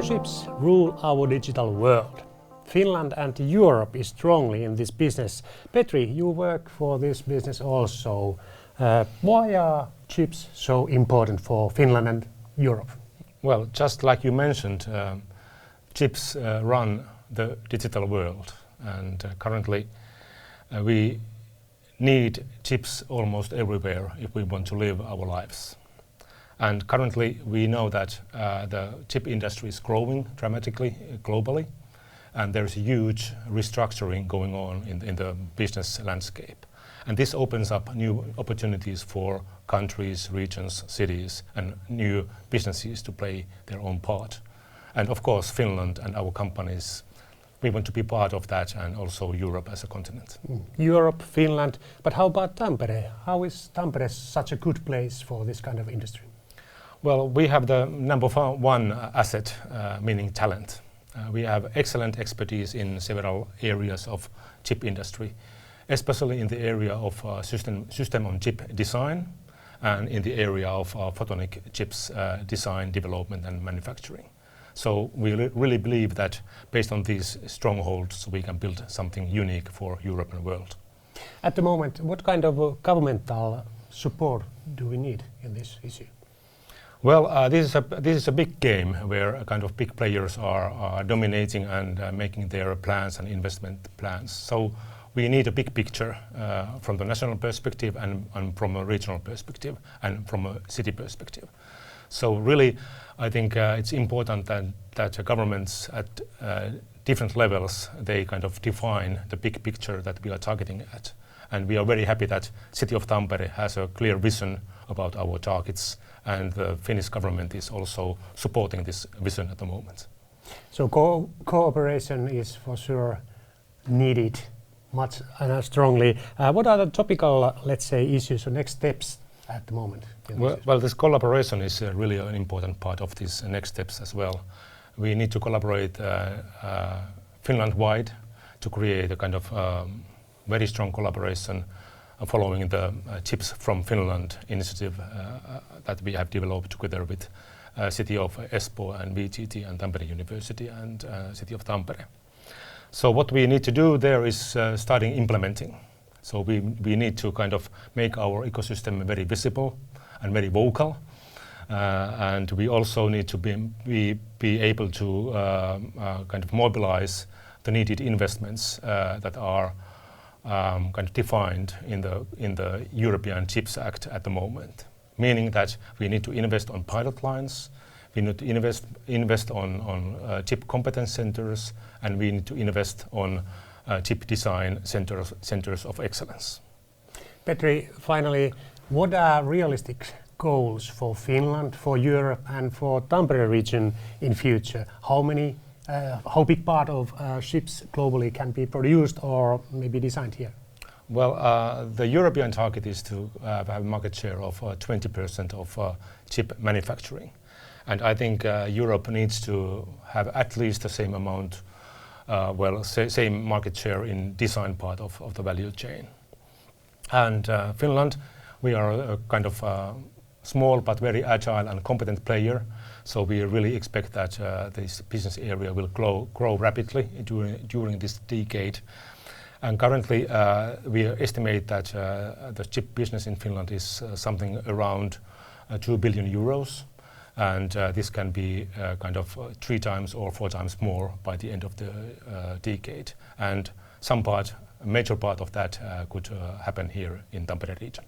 chips rule our digital world. Finland and Europe is strongly in this business. Petri, you work for this business also. Why are chips so important for Finland and Europe? Well, just like you mentioned, chips run the digital world, and currently we need chips almost everywhere if we want to live our lives. And currently we know that the chip industry is growing dramatically globally, and there's a huge restructuring going on in the business landscape. And this opens up new opportunities for countries, regions, cities, and new businesses to play their own part. And of course, Finland and our companies, we want to be part of that, and also Europe as a continent. Europe, Finland, but how about Tampere? How is Tampere such a good place for this kind of industry? Well, we have the number one asset, meaning talent. We have excellent expertise in several areas of chip industry, especially in the area of system-on-chip design and in the area of photonic chips design, development and manufacturing. So we really believe that based on these strongholds we can build something unique for Europe and the world. At the moment, what kind of governmental support do we need in this issue? Well, this is a big game where kind of big players are dominating and making their plans and investment plans. So we need a big picture from the national perspective and from a regional perspective and from a city perspective. So really, I think it's important that governments at different levels, they kind of define the big picture that we are targeting at. And we are very happy that City of Tampere has a clear vision about our targets, and the Finnish government is also supporting this vision at the moment. So cooperation is for sure needed much and strongly. What are the topical, let's say, issues or next steps at the moment? Well, this collaboration is really an important part of these next steps as well. We need to collaborate Finland-wide to create a kind of very strong collaboration following the Chips from Finland initiative that we have developed together with City of Espoo and VTT and Tampere University and City of Tampere. So what we need to do there is starting implementing. So we need to kind of make our ecosystem very visible and very vocal, and we also need to be able to kind of mobilize the needed investments that are kind of defined in the European Chips Act at the moment, meaning that we need to invest on pilot lines, we need to invest on chip competence centers, and we need to invest on chip design centers of excellence. Petri, finally, what are realistic goals for Finland, for Europe, and for Tampere region in future? How big part of chips globally can be produced or maybe designed here? Well, the European target is to have a market share of 20% of chip manufacturing. And I think Europe needs to have at least the same amount, same market share in design part of the value chain. And Finland, we are a kind of small but very agile and competent player. So we really expect that this business area will grow rapidly during this decade. And currently we estimate that the chip business in Finland is something around 2 billion euros. And this can be kind of 3 times or 4 times more by the end of the decade. And a major part of that could happen here in Tampere region.